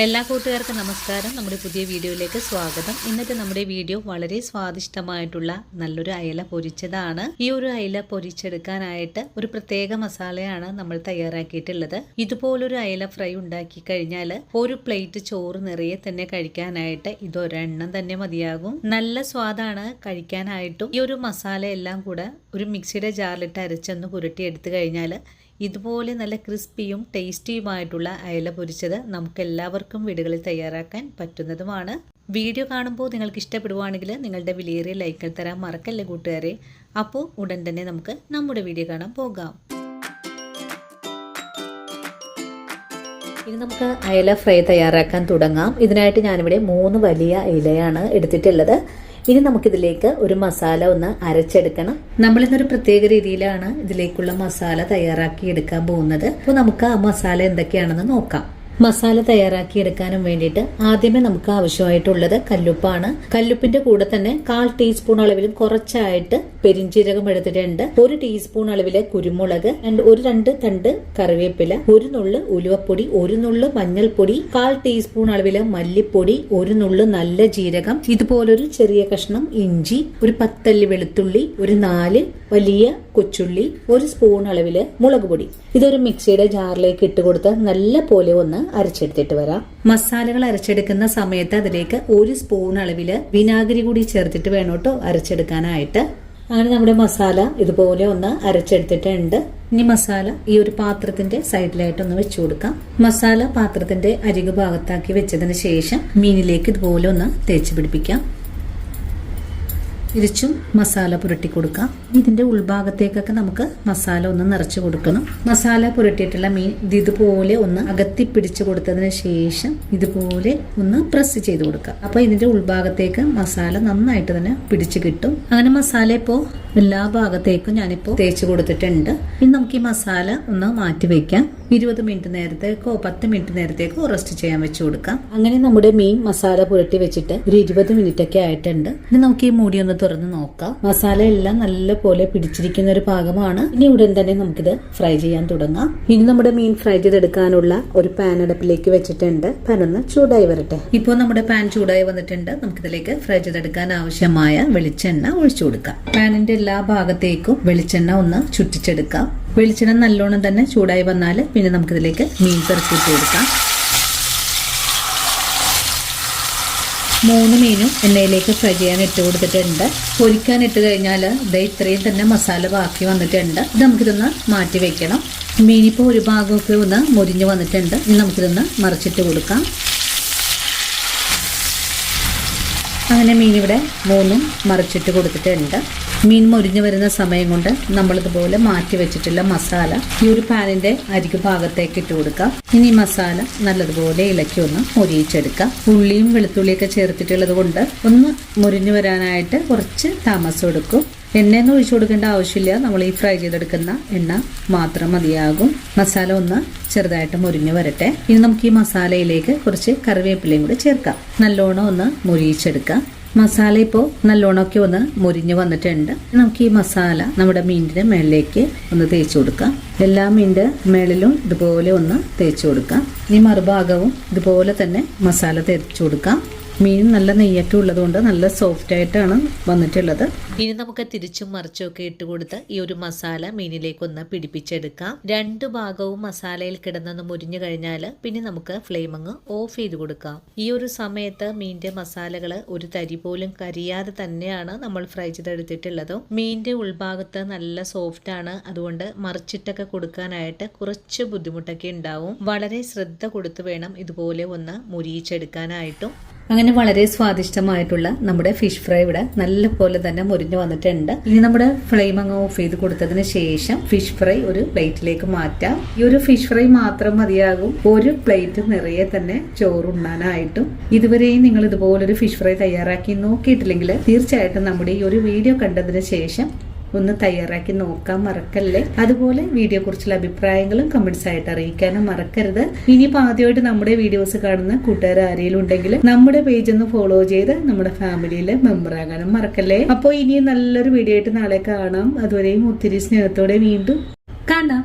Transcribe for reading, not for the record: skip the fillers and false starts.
എല്ലാ കൂട്ടുകാർക്കും നമസ്കാരം. നമ്മുടെ പുതിയ വീഡിയോയിലേക്ക് സ്വാഗതം. ഇന്നത്തെ നമ്മുടെ വീഡിയോ വളരെ സ്വാദിഷ്ടമായിട്ടുള്ള നല്ലൊരു അയല പൊരിച്ചതാണ്. ഈ ഒരു അയല പൊരിച്ചെടുക്കാനായിട്ട് ഒരു പ്രത്യേക മസാലയാണ് നമ്മൾ തയ്യാറാക്കിയിട്ടുള്ളത്. ഇതുപോലൊരു അയല ഫ്രൈ ഉണ്ടാക്കി കഴിഞ്ഞാൽ ഒരു പ്ലേറ്റ് ചോറ് നിറയെ തന്നെ കഴിക്കാനായിട്ട് ഇതൊരെണ്ണം തന്നെ മതിയാകും. നല്ല സ്വാദാണ് കഴിക്കാനായിട്ടും. ഈ ഒരു മസാല എല്ലാം കൂടെ ഒരു മിക്സിയുടെ ജാറിലിട്ട് അരച്ചൊന്ന് പുരട്ടി എടുത്തു കഴിഞ്ഞാൽ ഇതുപോലെ നല്ല ക്രിസ്പിയും ടേസ്റ്റിയുമായിട്ടുള്ള അയല പൊരിച്ചത് നമുക്ക് എല്ലാവർക്കും വീടുകളിൽ തയ്യാറാക്കാൻ പറ്റുന്നതുമാണ്. വീഡിയോ കാണുമ്പോൾ നിങ്ങൾക്ക് ഇഷ്ടപ്പെടുവാണെങ്കിൽ നിങ്ങളുടെ വിലയേറിയ ലൈക്കുകൾ തരാൻ മറക്കല്ലേ കൂട്ടുകാരെ. അപ്പോൾ ഉടൻ തന്നെ നമുക്ക് നമ്മുടെ വീഡിയോ കാണാൻ പോകാം. ഇനി നമുക്ക് അയല ഫ്രൈ തയ്യാറാക്കാൻ തുടങ്ങാം. ഇതിനായിട്ട് ഞാനിവിടെ 3 വലിയ അയലയാണ് എടുത്തിട്ടുള്ളത്. ഇനി നമുക്കിതിലേക്ക് ഒരു മസാല ഒന്ന് അരച്ചെടുക്കണം. നമ്മളിന്നൊരു പ്രത്യേക രീതിയിലാണ് ഇതിലേക്കുള്ള മസാല തയ്യാറാക്കി എടുക്കാൻ പോകുന്നത്. അപ്പോൾ നമുക്ക് ആ മസാല എന്തൊക്കെയാണെന്ന് നോക്കാം. മസാല തയ്യാറാക്കി എടുക്കാനും വേണ്ടിയിട്ട് ആദ്യമേ നമുക്ക് ആവശ്യമായിട്ടുള്ളത് കല്ലുപ്പാണ്. കല്ലുപ്പിന്റെ കൂടെ തന്നെ 1/4 ടീസ്പൂൺ അളവിലും കുറച്ചായിട്ട് പെരിഞ്ചീരകം എടുത്തിട്ടുണ്ട്, 1 ടീസ്പൂൺ അളവിലെ കുരുമുളക്, 2 തണ്ട് കറിവേപ്പില, 1 നുള്ള് ഉലുവപ്പൊടി, 1 നുള്ള് മഞ്ഞൾപ്പൊടി, 1/4 ടീസ്പൂൺ അളവിലെ മല്ലിപ്പൊടി, 1 നുള്ള് നല്ല ജീരകം, ഇതുപോലൊരു ചെറിയ കഷ്ണം ഇഞ്ചി, ഒരു 10 അല്ലി വെളുത്തുള്ളി, ഒരു 4 വലിയ കൊച്ചുള്ളി, 1 സ്പൂൺ അളവില് മുളക് പൊടി. ഇതൊരു മിക്സിയുടെ ജാറിലേക്ക് ഇട്ട് കൊടുത്ത് നല്ല പോലെ ഒന്ന് അരച്ചെടുത്തിട്ട് വരാം. മസാലകൾ അരച്ചെടുക്കുന്ന സമയത്ത് അതിലേക്ക് 1 സ്പൂൺ അളവില് വിനാഗിരി കൂടി ചേർത്തിട്ട് വേണം കേട്ടോ അരച്ചെടുക്കാനായിട്ട്. അങ്ങനെ നമ്മുടെ മസാല ഇതുപോലെ ഒന്ന് അരച്ചെടുത്തിട്ടുണ്ട്. ഇനി മസാല ഈ ഒരു പാത്രത്തിന്റെ സൈഡിലായിട്ട് ഒന്ന് വെച്ചു കൊടുക്കാം. മസാല പാത്രത്തിന്റെ അരികു ഭാഗത്താക്കി വെച്ചതിന് ശേഷം മീനിലേക്ക് ഇതുപോലെ ഒന്ന് തേച്ച് പിടിപ്പിക്കാം. തിരിച്ചും മസാല പുരട്ടി കൊടുക്കാം. ഇതിന്റെ ഉൾഭാഗത്തേക്കൊക്കെ നമുക്ക് മസാല ഒന്ന് നിറച്ചു കൊടുക്കണം. മസാല പുരട്ടിയിട്ടുള്ള മീൻ ഇതുപോലെ ഒന്ന് അകത്തി പിടിച്ചു കൊടുത്തതിന് ശേഷം ഇതുപോലെ ഒന്ന് പ്രസ് ചെയ്ത് കൊടുക്കാം. അപ്പൊ ഇതിന്റെ ഉൾഭാഗത്തേക്ക് മസാല നന്നായിട്ട് തന്നെ പിടിച്ചു കിട്ടും. അങ്ങനെ മസാല ഇപ്പോ എല്ലാ ഭാഗത്തേക്കും ഞാനിപ്പോ തേച്ച് കൊടുത്തിട്ടുണ്ട്. ഇനി നമുക്ക് ഈ മസാല ഒന്ന് മാറ്റി വെക്കാം. 20 മിനിറ്റ് നേരത്തേക്കോ 10 മിനിറ്റ് നേരത്തേക്കോ റെസ്റ്റ് ചെയ്യാൻ വെച്ചു കൊടുക്കാം. അങ്ങനെ നമ്മുടെ മീൻ മസാല പുരട്ടി വെച്ചിട്ട് ഒരു 20 മിനിറ്റ് ഒക്കെ ആയിട്ടുണ്ട്. ഇനി നമുക്ക് ഈ മൂടി ഒന്ന് തുറന്ന് നോക്കാം. മസാല എല്ലാം നല്ല പോലെ പിടിച്ചിരിക്കുന്ന ഒരു ഭാഗമാണ്. ഇനി ഉടൻ തന്നെ നമുക്കിത് ഫ്രൈ ചെയ്യാൻ തുടങ്ങാം. ഇനി നമ്മുടെ മീൻ ഫ്രൈ ചെയ്തെടുക്കാനുള്ള ഒരു പാൻ അടുപ്പിലേക്ക് വെച്ചിട്ടുണ്ട്. പാൻ ഒന്ന് ചൂടായി വരട്ടെ. ഇപ്പോൾ നമ്മുടെ പാൻ ചൂടായി വന്നിട്ടുണ്ട്. നമുക്കിതിലേക്ക് ഫ്രൈ ചെയ്തെടുക്കാൻ ആവശ്യമായ വെളിച്ചെണ്ണ ഒഴിച്ചു കൊടുക്കാം. പാനിന്റെ എല്ലാ ഭാഗത്തേക്കും വെളിച്ചെണ്ണ ഒന്ന് ചുറ്റിച്ചെടുക്കാം. വെളിച്ചെണ്ണ നല്ലോണം തന്നെ ചൂടായി വന്നാൽ പിന്നെ നമുക്കിതിലേക്ക് മീൻ പെറുക്കിയിട്ട് കൊടുക്കാം. 3 മീനും എണ്ണയിലേക്ക് ഫ്രൈ ചെയ്യാൻ ഇട്ട് കൊടുത്തിട്ടുണ്ട്. പൊരിക്കാൻ ഇട്ട് കഴിഞ്ഞാൽ ഇത്രയും തന്നെ മസാല ബാക്കി വന്നിട്ടുണ്ട്. ഇത് നമുക്കിതൊന്ന് മാറ്റി വെക്കണം. മീനിപ്പോൾ ഒരു ഭാഗമൊക്കെ ഒന്ന് മുരിഞ്ഞു വന്നിട്ടുണ്ട്. ഇനി നമുക്കിതൊന്ന് മറിച്ചിട്ട് കൊടുക്കാം. അങ്ങനെ മീൻ ഇവിടെ 3ഉം മറിച്ചിട്ട് കൊടുത്തിട്ടുണ്ട്. മീൻ മൊരിഞ്ഞു വരുന്ന സമയം കൊണ്ട് നമ്മളിതുപോലെ മാറ്റി വെച്ചിട്ടുള്ള മസാല ഈ ഒരു പാനിന്റെ അരികു ഭാഗത്തേക്ക് ഇട്ട് കൊടുക്കാം. ഇനി മസാല നല്ലതുപോലെ ഇളക്കി ഒന്ന് മൊരിയിച്ചെടുക്കാം. ഉള്ളിയും വെളുത്തുള്ളിയൊക്കെ ചേർത്തിട്ടുള്ളത് കൊണ്ട് ഒന്ന് മൊരിഞ്ഞു വരാനായിട്ട് കുറച്ച് താമസം എടുക്കും. എണ്ണയൊന്നും ഒഴിച്ചു കൊടുക്കേണ്ട ആവശ്യമില്ല. നമ്മൾ ഈ ഫ്രൈ ചെയ്തെടുക്കുന്ന എണ്ണ മാത്രം മതിയാകും. മസാല ഒന്ന് ചെറുതായിട്ട് മുരിഞ്ഞു വരട്ടെ. ഇനി നമുക്ക് ഈ മസാലയിലേക്ക് കുറച്ച് കറിവേപ്പിലയും കൂടി ചേർക്കാം. നല്ലോണം ഒന്ന് മുരിയിച്ചെടുക്കാം. മസാല ഇപ്പോൾ നല്ലോണമൊക്കെ ഒന്ന് മുരിഞ്ഞു വന്നിട്ടുണ്ട്. നമുക്ക് ഈ മസാല നമ്മുടെ മീനിന്റെ മേളിലേക്ക് ഒന്ന് തേച്ച് കൊടുക്കാം. എല്ലാ മീനിന്റെ മേളിലും ഇതുപോലെ ഒന്ന് തേച്ച് കൊടുക്കാം. ഇനി മറുഭാഗവും ഇതുപോലെ തന്നെ മസാല തേച്ച് കൊടുക്കാം. മീൻ നല്ല നെയ്യൊക്കെ ഉള്ളതുകൊണ്ട് നല്ല സോഫ്റ്റ് ആയിട്ടാണ് വന്നിട്ടുള്ളത്. ഇനി നമുക്ക് തിരിച്ചും മറിച്ചും ഒക്കെ ഇട്ട് കൊടുത്ത് ഈ ഒരു മസാല മീനിലേക്ക് പിടിപ്പിച്ചെടുക്കാം. 2 ഭാഗവും മസാലയിൽ കിടന്നൊന്ന് മുരിഞ്ഞു കഴിഞ്ഞാൽ പിന്നെ നമുക്ക് ഫ്ലെയിം അങ്ങ് ഓഫ് ചെയ്ത് കൊടുക്കാം. ഈ ഒരു സമയത്ത് മീനിന്റെ മസാലകൾ ഒരു തരി പോലും കരിയാതെ തന്നെയാണ് നമ്മൾ ഫ്രൈ ചെയ്തെടുത്തിട്ടുള്ളത്. മീനിന്റെ ഉൾഭാഗത്ത് നല്ല സോഫ്റ്റ് ആണ്. അതുകൊണ്ട് മറിച്ചിട്ടൊക്കെ കൊടുക്കാനായിട്ട് കുറച്ച് ബുദ്ധിമുട്ടൊക്കെ ഉണ്ടാവും. വളരെ ശ്രദ്ധ കൊടുത്ത് വേണം ഇതുപോലെ ഒന്ന് മുരിയിച്ചെടുക്കാനായിട്ടും. അങ്ങനെ വളരെ സ്വാദിഷ്ടമായിട്ടുള്ള നമ്മുടെ ഫിഷ് ഫ്രൈ ഇവിടെ നല്ല പോലെ തന്നെ മുരിഞ്ഞു വന്നിട്ടുണ്ട്. ഇനി നമ്മുടെ ഫ്ലെയിം അങ്ങ് ഓഫ് ചെയ്ത് കൊടുത്തതിന് ശേഷം ഫിഷ് ഫ്രൈ ഒരു പ്ലേറ്റിലേക്ക് മാറ്റാം. ഈ ഒരു ഫിഷ് ഫ്രൈ മാത്രം മതിയാകും ഒരു പ്ലേറ്റ് നിറയെ തന്നെ ചോറുണ്ണാനായിട്ടും. ഇതുവരെയും നിങ്ങൾ ഇതുപോലൊരു ഫിഷ് ഫ്രൈ തയ്യാറാക്കി നോക്കിയിട്ടില്ലെങ്കിൽ തീർച്ചയായിട്ടും നമ്മുടെ ഈ ഒരു വീഡിയോ കണ്ടതിന് ശേഷം ഒന്ന് തയ്യാറാക്കി നോക്കാൻ മറക്കല്ലേ. അതുപോലെ വീഡിയോ കുറിച്ചുള്ള അഭിപ്രായങ്ങളും കമന്റ്സ് ആയിട്ട് അറിയിക്കാനും മറക്കരുത്. ഇനിയിപ്പോൾ ആദ്യമായിട്ട് നമ്മുടെ വീഡിയോസ് കാണുന്ന കൂട്ടുകാർ ആരെങ്കിലും ഉണ്ടെങ്കിൽ നമ്മുടെ പേജ് ഒന്ന് ഫോളോ ചെയ്ത് നമ്മുടെ ഫാമിലിയിലെ മെമ്പർ ആകാനും മറക്കല്ലേ. അപ്പോൾ ഇനിയും നല്ലൊരു വീഡിയോ ആയിട്ട് നാളെ കാണാം. അതുവരെയും ഒത്തിരി സ്നേഹത്തോടെ വീണ്ടും കാണാം.